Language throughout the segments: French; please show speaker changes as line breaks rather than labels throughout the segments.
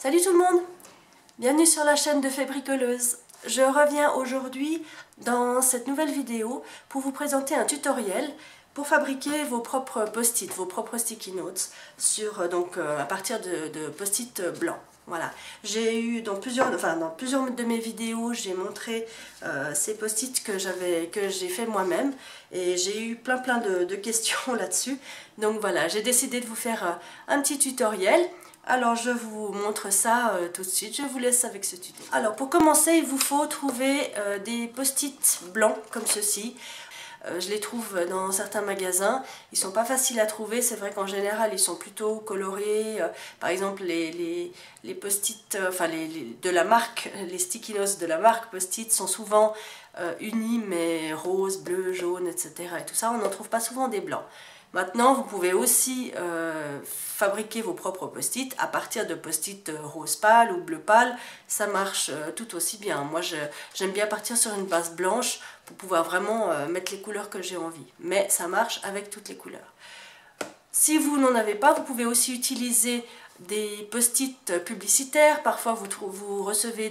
Salut tout le monde! Bienvenue sur la chaîne de Fée Bricoleuse. Je reviens aujourd'hui dans cette nouvelle vidéo pour vous présenter un tutoriel pour fabriquer vos propres post-it, vos propres sticky notes à partir de post-it blancs. Voilà, j'ai eu dans plusieurs de mes vidéos, j'ai montré ces post-it que j'ai fait moi-même et j'ai eu plein de questions là-dessus. Donc voilà, j'ai décidé de vous faire un petit tutoriel. Alors je vous montre ça tout de suite, je vous laisse avec ce tuto. Alors pour commencer, il vous faut trouver des post-it blancs comme ceci. Je les trouve dans certains magasins, ils sont pas faciles à trouver, c'est vrai qu'en général ils sont plutôt colorés. Par exemple les post-it, de la marque, les sticky notes de la marque post-it sont souvent unis mais rose, bleu, jaune, etc. Et tout ça, on n'en trouve pas souvent des blancs. Maintenant, vous pouvez aussi fabriquer vos propres post-it à partir de post-it rose pâle ou bleu pâle. Ça marche tout aussi bien. Moi, j'aime bien partir sur une base blanche pour pouvoir vraiment mettre les couleurs que j'ai envie. Mais ça marche avec toutes les couleurs. Si vous n'en avez pas, vous pouvez aussi utiliser des post-it publicitaires. Parfois vous recevez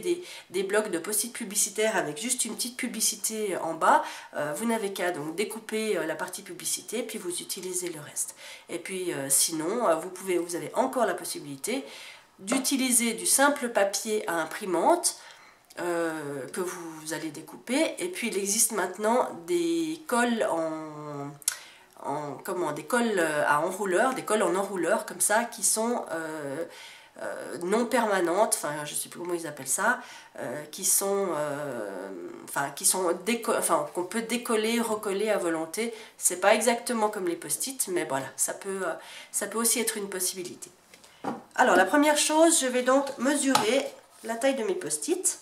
des blocs de post-it publicitaires avec juste une petite publicité en bas. Vous n'avez qu'à donc découper la partie publicité puis vous utilisez le reste. Et puis sinon vous avez encore la possibilité d'utiliser du simple papier à imprimante que vous allez découper. Et puis il existe maintenant des colles des colles à enrouleur, des colles en enrouleur comme ça qui sont non permanentes, enfin je sais plus comment ils appellent ça, qu'on peut décoller, recoller à volonté. C'est pas exactement comme les post-it, mais voilà, ça peut aussi être une possibilité. Alors la première chose, je vais donc mesurer la taille de mes post-it.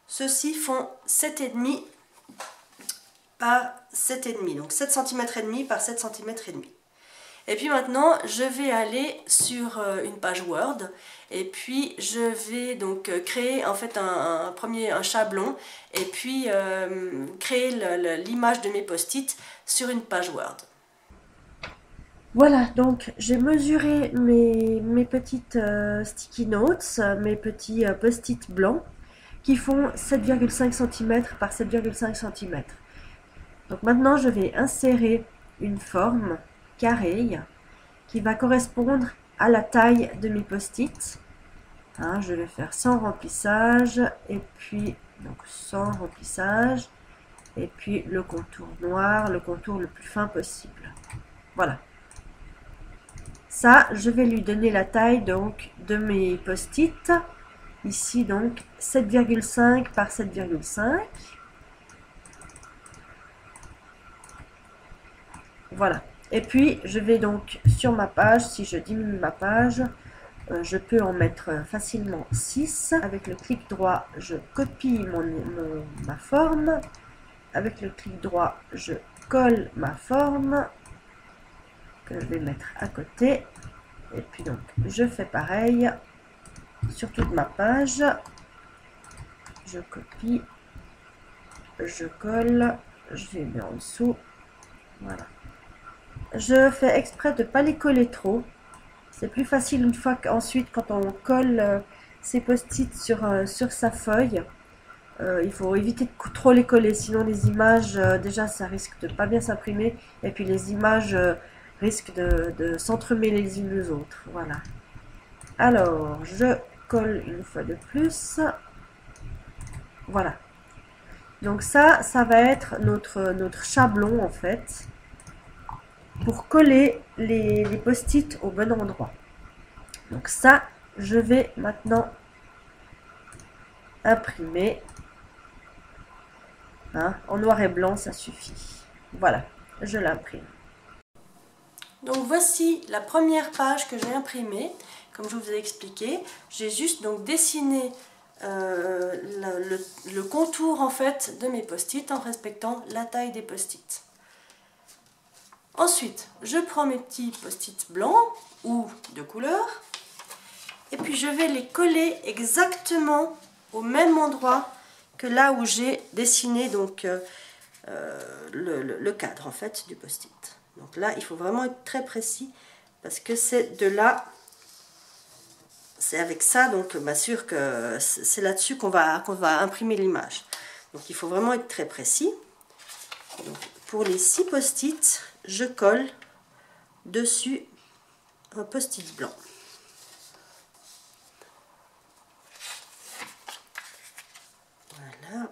Ceux-ci font 7,5 par 7,5, donc 7 cm et demi par 7 cm et demi. Et puis maintenant, je vais aller sur une page Word et puis je vais donc créer en fait un chablon et puis créer l'image de mes post-it sur une page Word. Voilà, donc j'ai mesuré mes petites sticky notes, mes petits post-it blancs qui font 7,5 cm par 7,5 cm. Donc maintenant, je vais insérer une forme carrée qui va correspondre à la taille de mes post-it. Hein, je vais faire sans remplissage et puis donc sans remplissage et puis le contour noir, le contour le plus fin possible. Voilà. Ça, je vais lui donner la taille donc de mes post-it. Ici donc 7,5 par 7,5. Voilà. Et puis, je vais donc sur ma page, si je diminue ma page, je peux en mettre facilement 6. Avec le clic droit, je copie ma forme. Avec le clic droit, je colle ma forme que je vais mettre à côté. Et puis donc, je fais pareil sur toute ma page. Je copie, je colle, je les mets en dessous. Voilà. Je fais exprès de ne pas les coller trop. C'est plus facile une fois qu'ensuite, quand on colle ces post-it sur sa feuille, il faut éviter de trop les coller. Sinon, les images, déjà, ça risque de pas bien s'imprimer. Et puis, les images risquent de s'entremêler les unes aux autres. Voilà. Alors, je colle une fois de plus. Voilà. Donc ça va être notre chablon, en fait, pour coller les post-it au bon endroit. Donc ça, je vais maintenant imprimer. Hein, en noir et blanc, ça suffit. Voilà, je l'imprime. Donc voici la première page que j'ai imprimée. Comme je vous ai expliqué, j'ai juste donc dessiné le contour en fait de mes post-it en respectant la taille des post-it. Ensuite, je prends mes petits post-it blancs ou de couleur et puis je vais les coller exactement au même endroit que là où j'ai dessiné donc le cadre en fait du post-it. Donc là, il faut vraiment être très précis parce que c'est de là c'est avec ça, donc sûr que c'est là-dessus qu'on va imprimer l'image. Donc il faut vraiment être très précis. Donc, pour les 6 post-it, je colle dessus un post-it blanc. Voilà.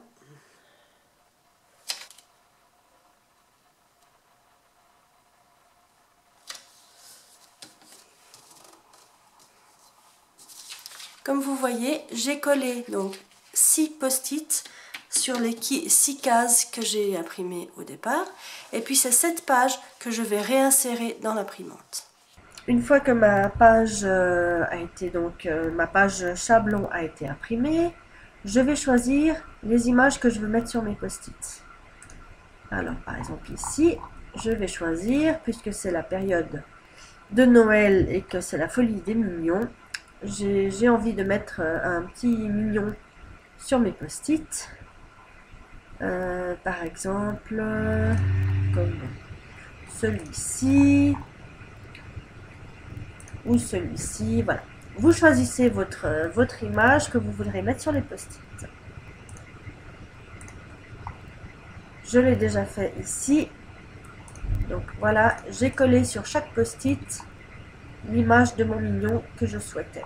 Comme vous voyez, j'ai collé donc 6 post-it sur les 6 cases que j'ai imprimées au départ. Et puis c'est cette page que je vais réinsérer dans l'imprimante. Une fois que ma page ma page Chablon a été imprimée, je vais choisir les images que je veux mettre sur mes post-it. Alors par exemple ici, je vais choisir, puisque c'est la période de Noël et que c'est la folie des mignons, j'ai envie de mettre un petit mignon sur mes post-it. Par exemple, comme celui-ci ou celui-ci, voilà. Vous choisissez votre image que vous voudrez mettre sur les post-it. Je l'ai déjà fait ici. Donc voilà, j'ai collé sur chaque post-it l'image de mon mignon que je souhaitais.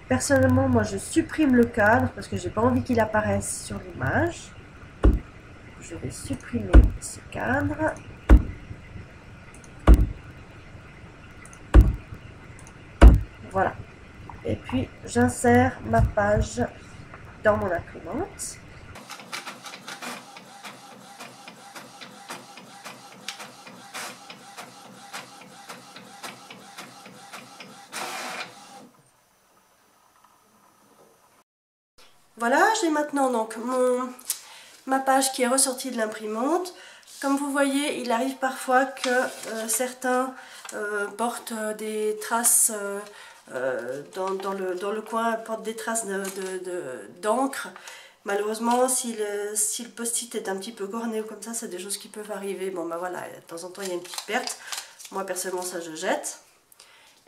Personnellement, moi je supprime le cadre parce que j'ai pas envie qu'il apparaisse sur l'image. Je vais supprimer ce cadre. Voilà. Et puis j'insère ma page dans mon imprimante. Voilà, j'ai maintenant donc ma page qui est ressortie de l'imprimante. Comme vous voyez, il arrive parfois que certains portent des traces dans le coin, portent des traces d'encre. Malheureusement, si le post-it est un petit peu corné ou comme ça, c'est des choses qui peuvent arriver. Bon ben voilà, de temps en temps il y a une petite perte. Moi personnellement ça je jette.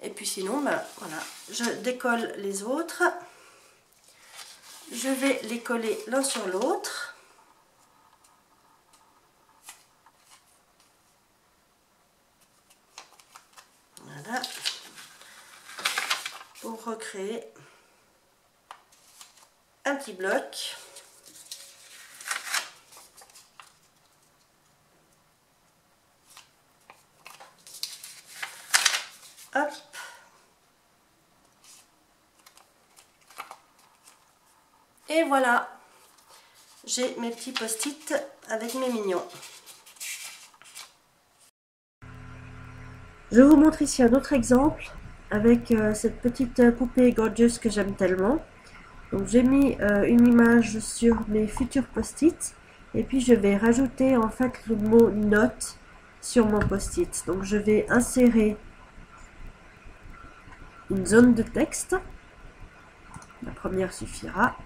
Et puis sinon, ben voilà, je décolle les autres. Je vais les coller l'un sur l'autre. Voilà. Pour recréer un petit bloc. Hop. Et voilà, j'ai mes petits post-it avec mes mignons. Je vous montre ici un autre exemple avec cette petite poupée gorgeous que j'aime tellement. Donc j'ai mis une image sur mes futurs post-it et puis je vais rajouter en fait le mot note sur mon post-it. Donc je vais insérer une zone de texte. La première suffira.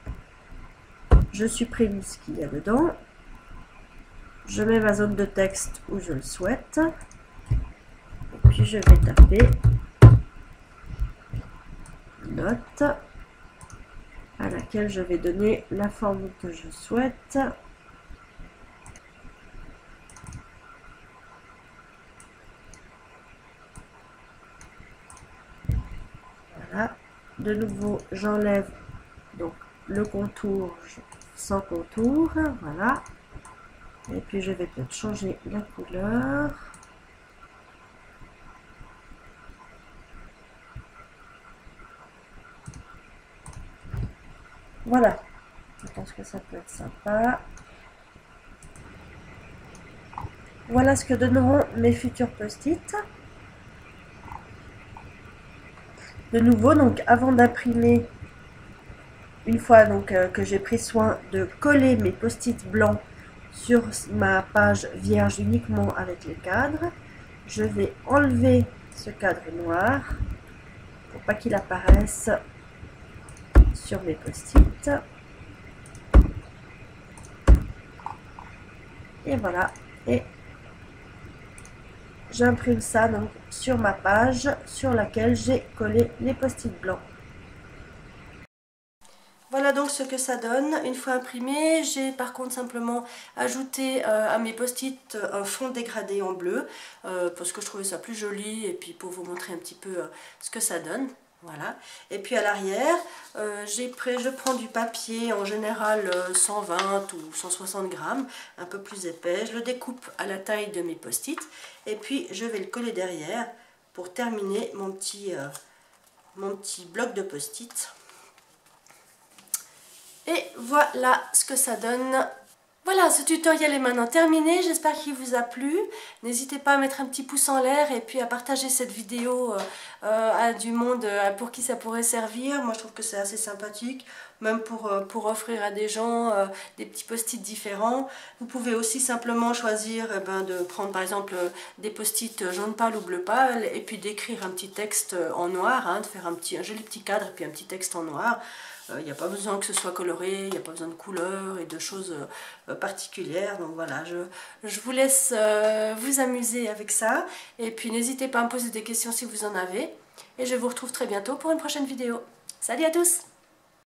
Je supprime ce qu'il y a dedans. Je mets ma zone de texte où je le souhaite. Et puis je vais taper note à laquelle je vais donner la forme que je souhaite. Voilà. De nouveau, j'enlève donc le contour sans contour, voilà. Et puis je vais peut-être changer la couleur. Voilà, je pense que ça peut être sympa. Voilà ce que donneront mes futurs post-it. De nouveau, donc avant d'imprimer, une fois donc que j'ai pris soin de coller mes post-it blancs sur ma page vierge uniquement avec les cadres, je vais enlever ce cadre noir pour pas qu'il apparaisse sur mes post-it. Et voilà, et j'imprime ça donc sur ma page sur laquelle j'ai collé les post-it blancs. Voilà donc ce que ça donne une fois imprimé. J'ai par contre simplement ajouté à mes post-it un fond dégradé en bleu parce que je trouvais ça plus joli et puis pour vous montrer un petit peu ce que ça donne. Voilà. Et puis à l'arrière, je prends du papier en général 120 ou 160 grammes, un peu plus épais. Je le découpe à la taille de mes post-it et puis je vais le coller derrière pour terminer mon petit bloc de post-it. Et voilà ce que ça donne. Voilà, ce tutoriel est maintenant terminé, j'espère qu'il vous a plu. N'hésitez pas à mettre un petit pouce en l'air et puis à partager cette vidéo à du monde pour qui ça pourrait servir. Moi je trouve que c'est assez sympathique, même pour offrir à des gens des petits post-it différents. Vous pouvez aussi simplement choisir de prendre par exemple des post-it jaune pâle ou bleu pâle et puis d'écrire un petit texte en noir, hein, de faire un joli petit cadre et puis un petit texte en noir. Il n'y a pas besoin que ce soit coloré, il n'y a pas besoin de couleurs et de choses particulières. Donc voilà, je vous laisse vous amuser avec ça. Et puis n'hésitez pas à me poser des questions si vous en avez. Et je vous retrouve très bientôt pour une prochaine vidéo. Salut à tous!